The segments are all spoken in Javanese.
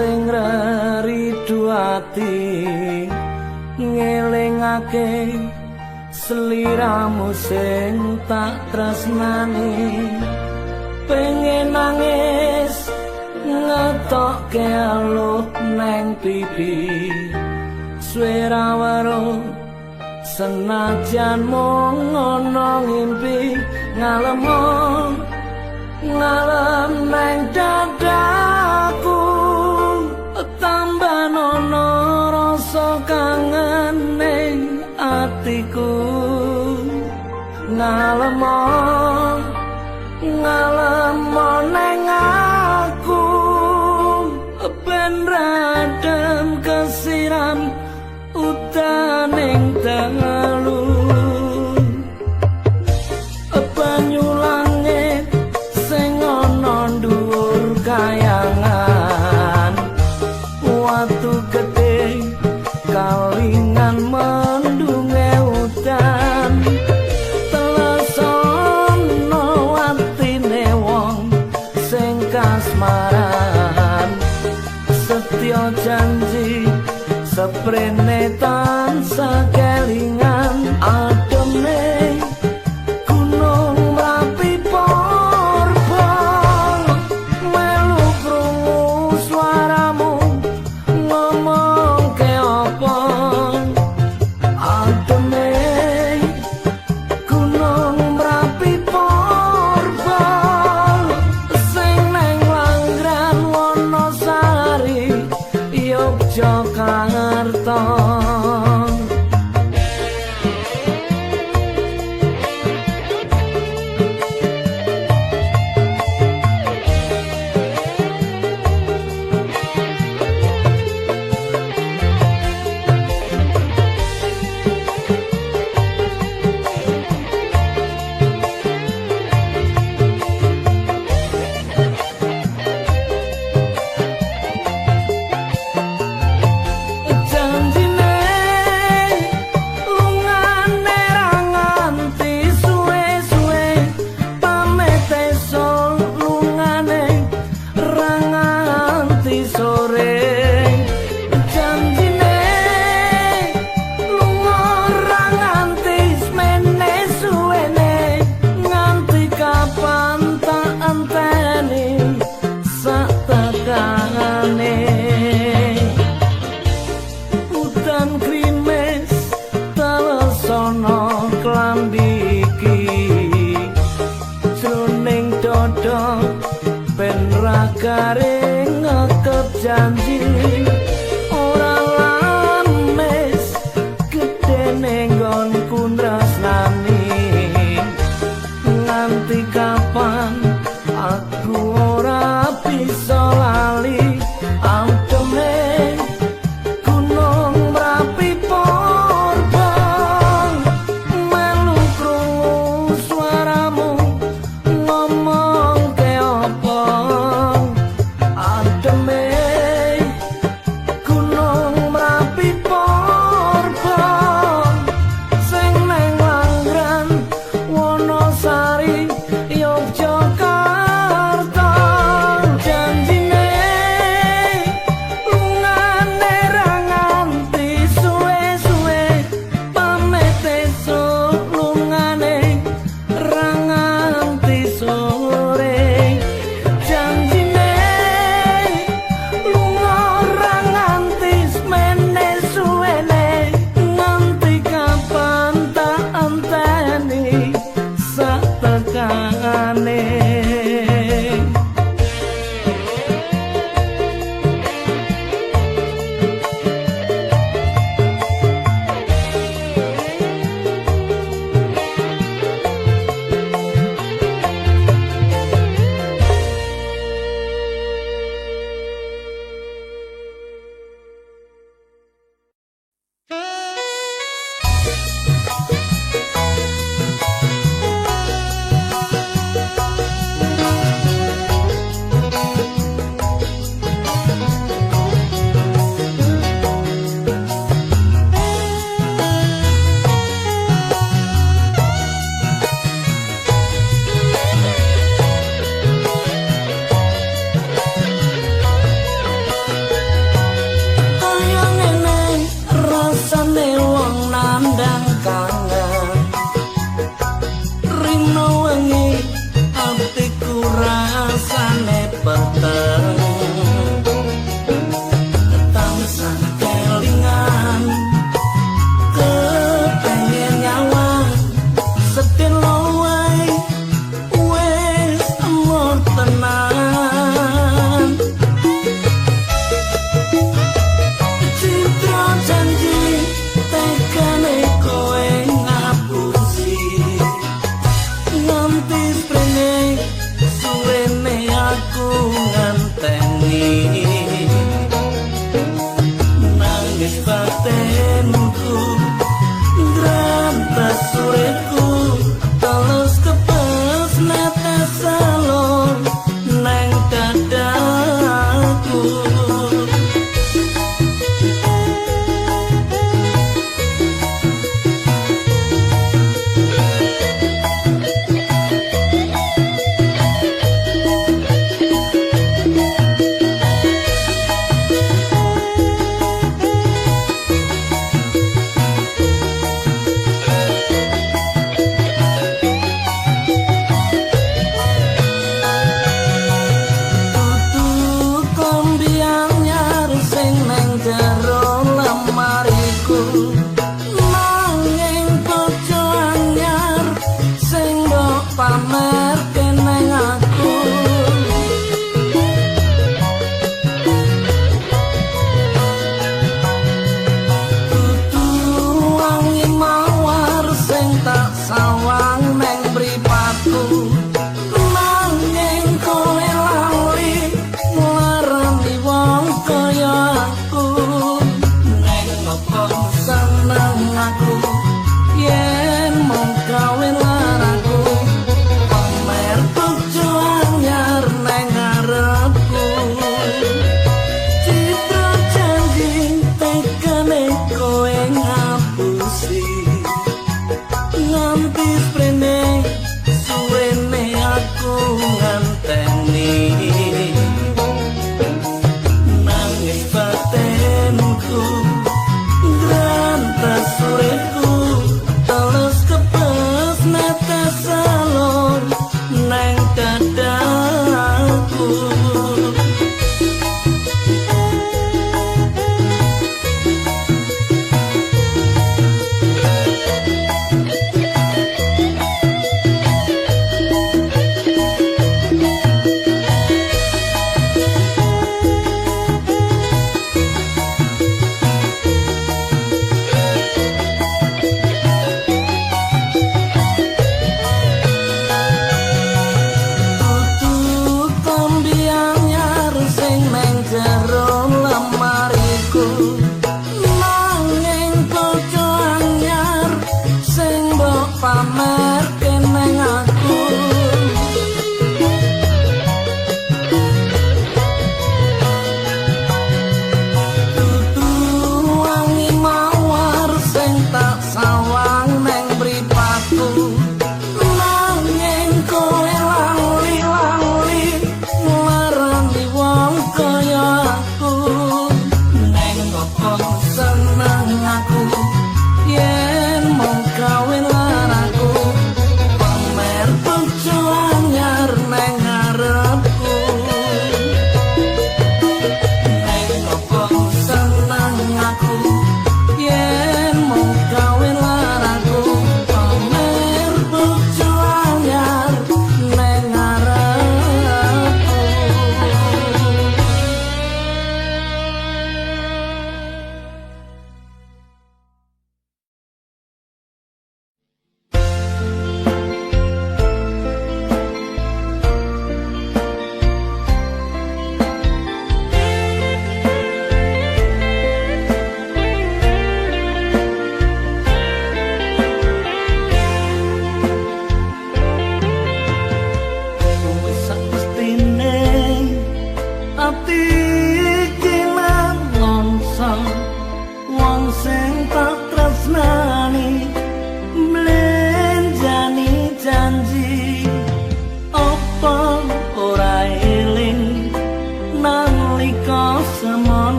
sing ridu ati ngelingake sliramu sing tak tresnani pengen nangis ngetokke aluh neng pipi swara weruh senajan mung ana ngimpi ngalem neng dadaku tambah nono rasa kangen ning atiku ngalem neng aku ben radem kesiram utaning dalu banyu langit sing ana dhuwur kayangan watu gedhe kalingan mendunge udan telesono atine wong sing kasmaran setya janji seprene tansah kelingan ademe gunung merapi porbol melu krungu suaramu ngomong ke apa ademe gunung merapi porbol sing neng Langran Wonosari Yogyakarta garing ngekep janji ora lames gedene nggonku tresnani nganti kapan aku ora bisa lali ademe gunung merapi porbol melu krungu suaramu ngomong ke apa ademe mawar sing tak sawang neng mripatku nanging kowe lali nglarani wong kaya aku neng opo seneng aku yen mung kawin laraku pamer tujuh anyar neng ngarepku citra janji tekane kowe ngapusi nganti sprene suwene aku nganteni nangis batenku grantas urip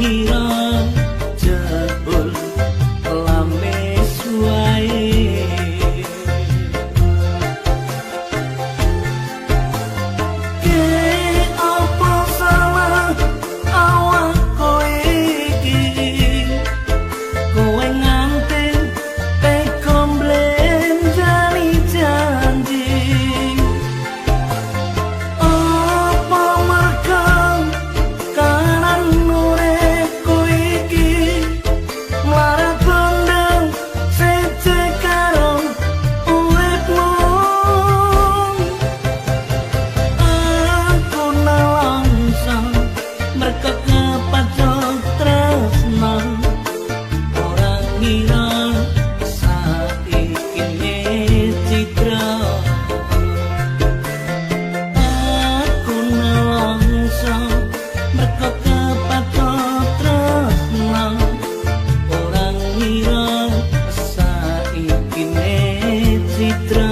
ngira jebul lames wae ke apa salah awak kowe iki kowe nganti teko mblenjani janji apa mergo kanan uripku iki mlarat bondong sece karo uripmu aku nalangsa mergo kepacok tresno ora ngira saiki citra aku nalangsa mergo kepacok tresno ora ngira saiki citra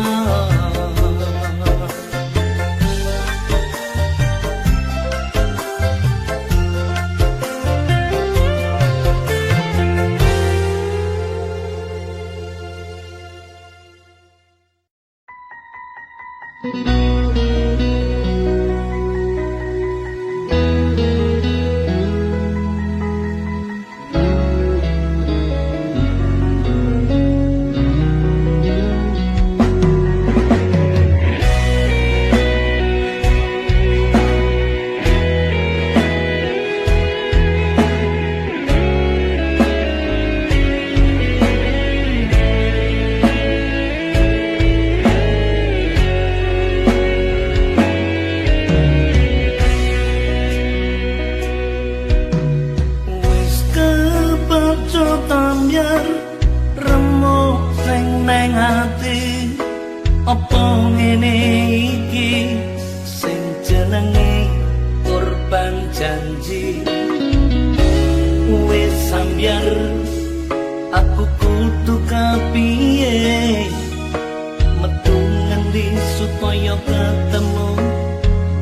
wis kebacut ambyar remuk sing neng ati apa ngene iki sing jenenge korban janji wis sambyar aku kudu kapiye metu ngendi supaya ketemu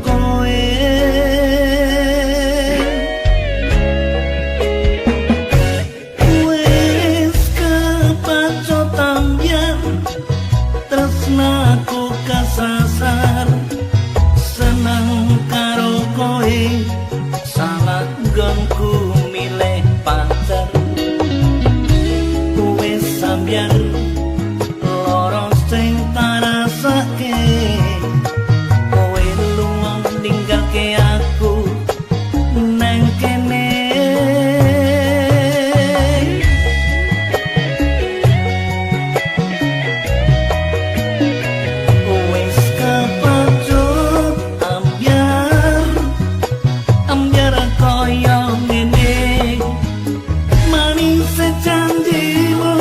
kowe wis kepacut ambyar tresnaku kasasar seneng karo kowe salah nggonku milih pacar wis sambyar loro sing tarasake kowe lunga ninggalke aku nang kene wis kepacut ambyar ambyar kaya ngene manis janjimu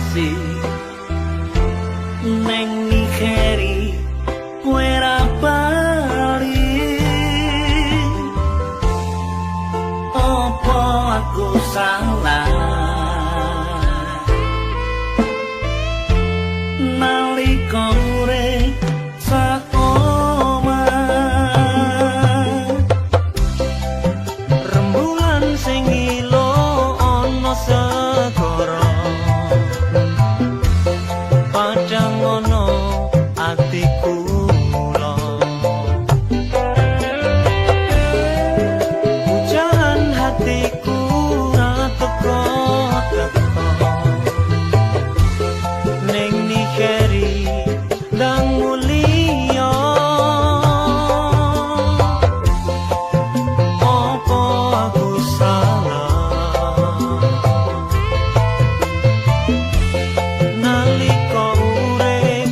kasih neng Nigeri kowe ra bali opo aku salah nalika urip saoma rembulan sing ilo ana segara padang ana atiku mula hujan hatiku ra teko-teko ning Nigeri ndang mulia opo aku salah nalika urip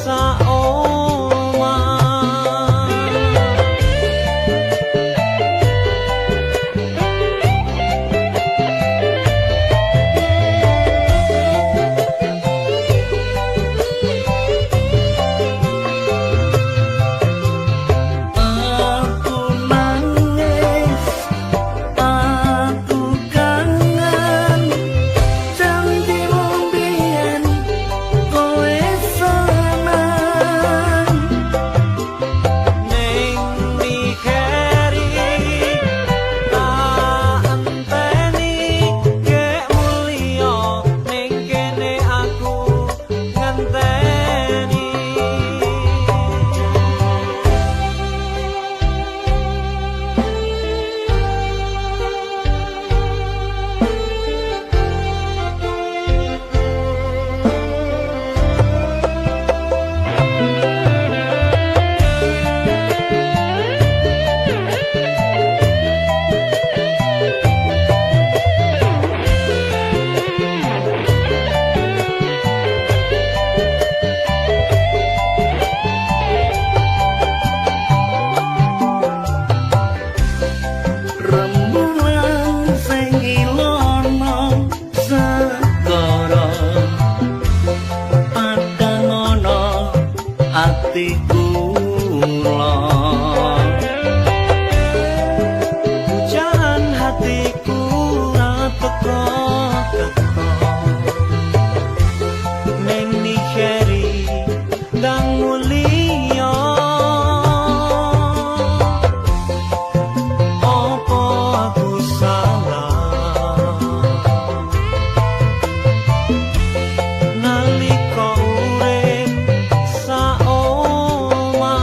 saoma aku nangis aku kangen janjimu mbiyen kowe seneng ning Nigeri tak enteni kek mulia ning kene aku ngenteni rembulan sing ilono segara padang ana atiku mula hujan hatiku ra teko-teko ning Nigeri ndang mulia opo aku salah nalika urip saoma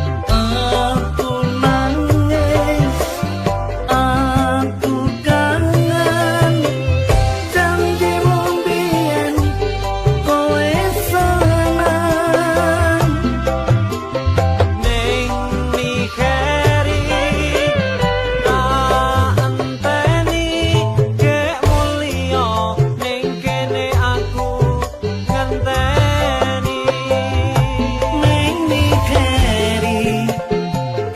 aku nangis aku kangen janjimu mbiyen kowe seneng ning Nigeri tak enteni kek mulia ning kene aku ngenteni ning Nigeri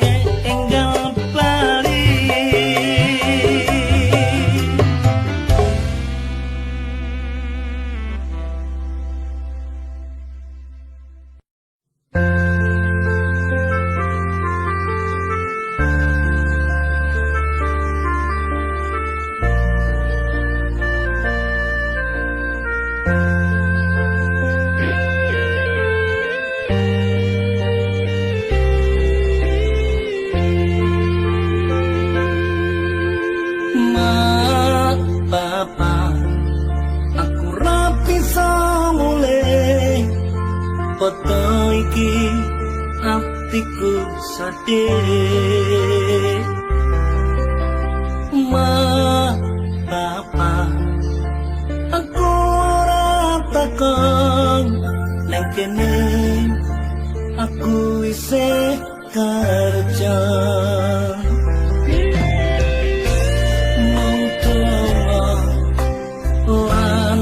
kek enggal bali Mak, Bapak, aku ra bisa mulih foto iki atiku sedih Mak, Bapak, aku ora takon neng kene aku isih kerja mung tolong lan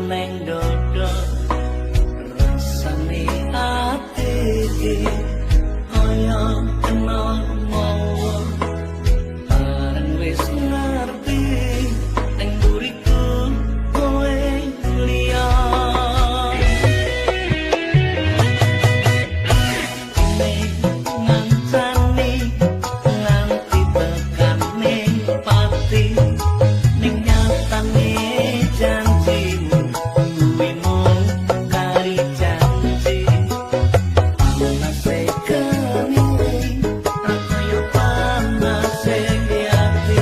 neng dodo rasane ati iki kaya kena mawa bareng wis ngerti neng buriku kowe liya ngancani nganti tekane pati ning nyatane janjimu kuwi mung kari janji panase kene kaya panase ati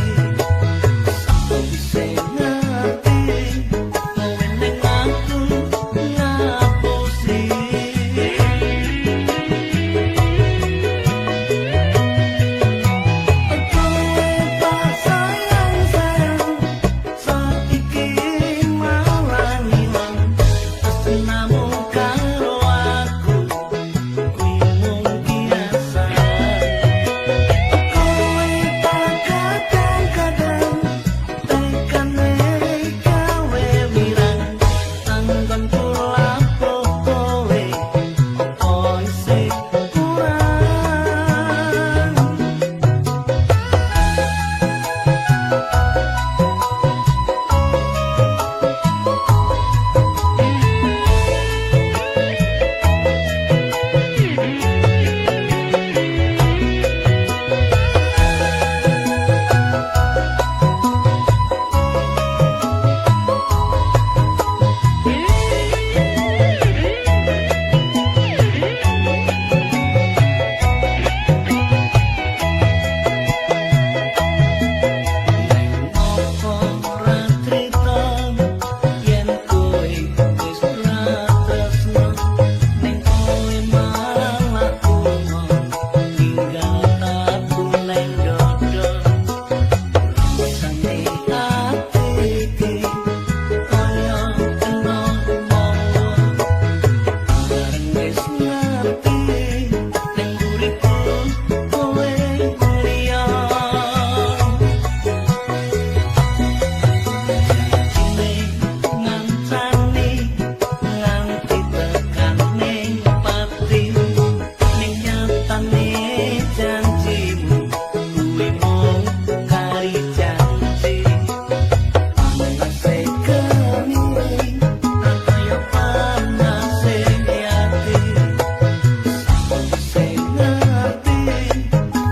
sapa bisa ngerti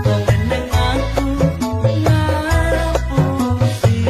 kowe ning aku ngapusi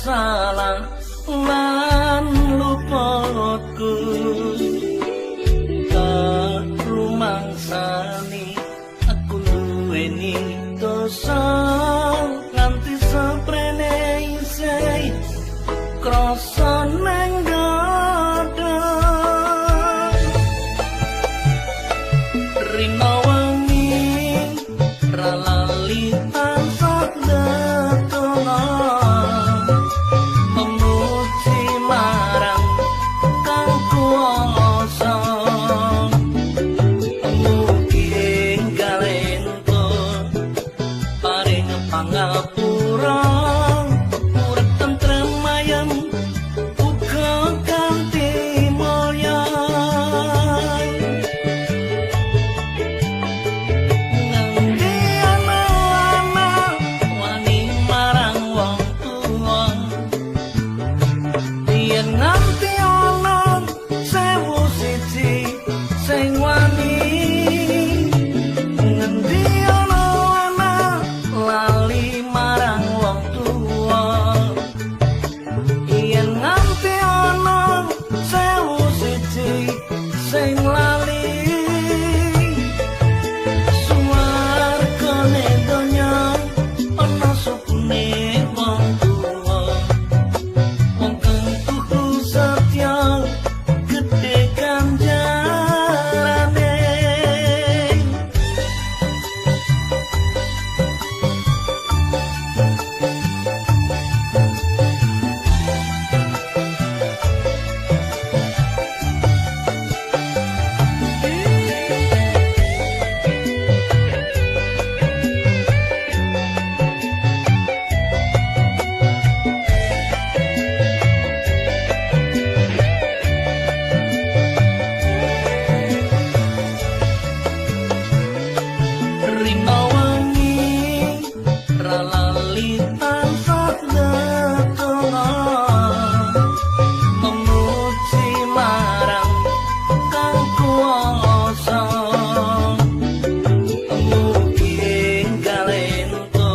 salah lan luputku rumangsani aku duweni dosa nganti seprene isih krasa nang dada rina wengi pangapura urip tentrem ayem uga kanthi mulya nganti ana wani marang wong tuwa yen nganti ana sewu siji sing wani ngendi ana lali marang wong tuwa yen nganti ana sewu siji sing lali suwargane donya ana supune wong tuwa wong kang tuku setya gedhe ganjarane rina wangi ralali tansah ndedonga memuji marang kang kuwasa mugi enggalento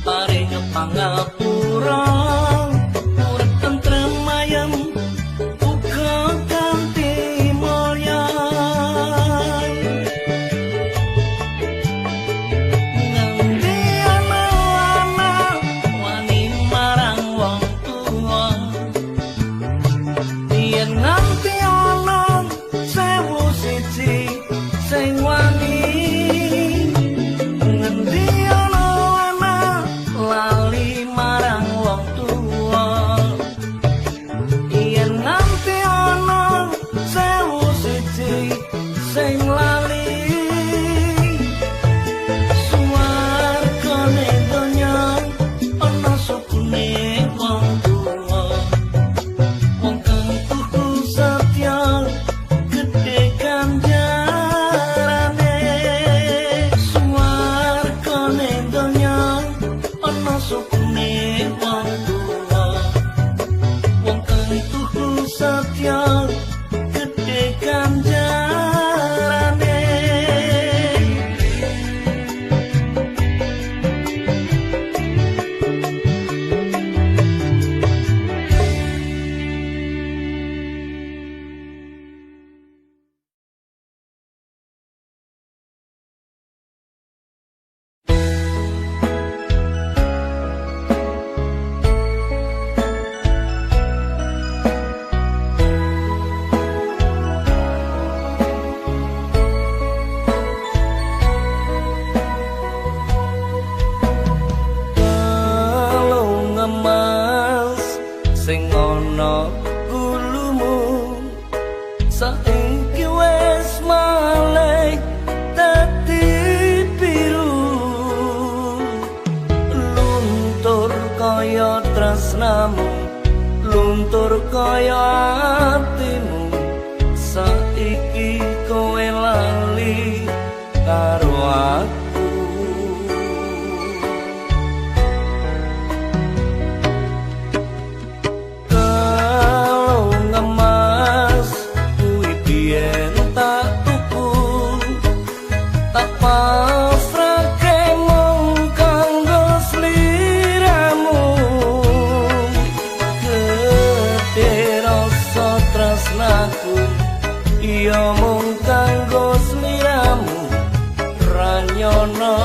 paring pangapura urip tentrem ayem uga kanthi mulya nganti ana wani marang wong tuwa yen nganti ana sewu siji sing wani ngendi ana lali marang wong tuwa yen nganti ana sewu siji sing lali suwargane donya ana supune wong tuwa wong kang tuku setya gedhe ganjarane suwargane donya ana supune wong tuwa wong kang tuku setya gedhe ganjarane kalung emas sing ana gulumu saiki wis malih dadi biru luntur kaya tresnamu luntur kaya atimu saiki kowe lali karo aku kalung emas kuwi biyen tak tuku tak pasrahke mung kanggo sliramu gedhe rasa tresnaku iya mung kanggo sliramu ra nyono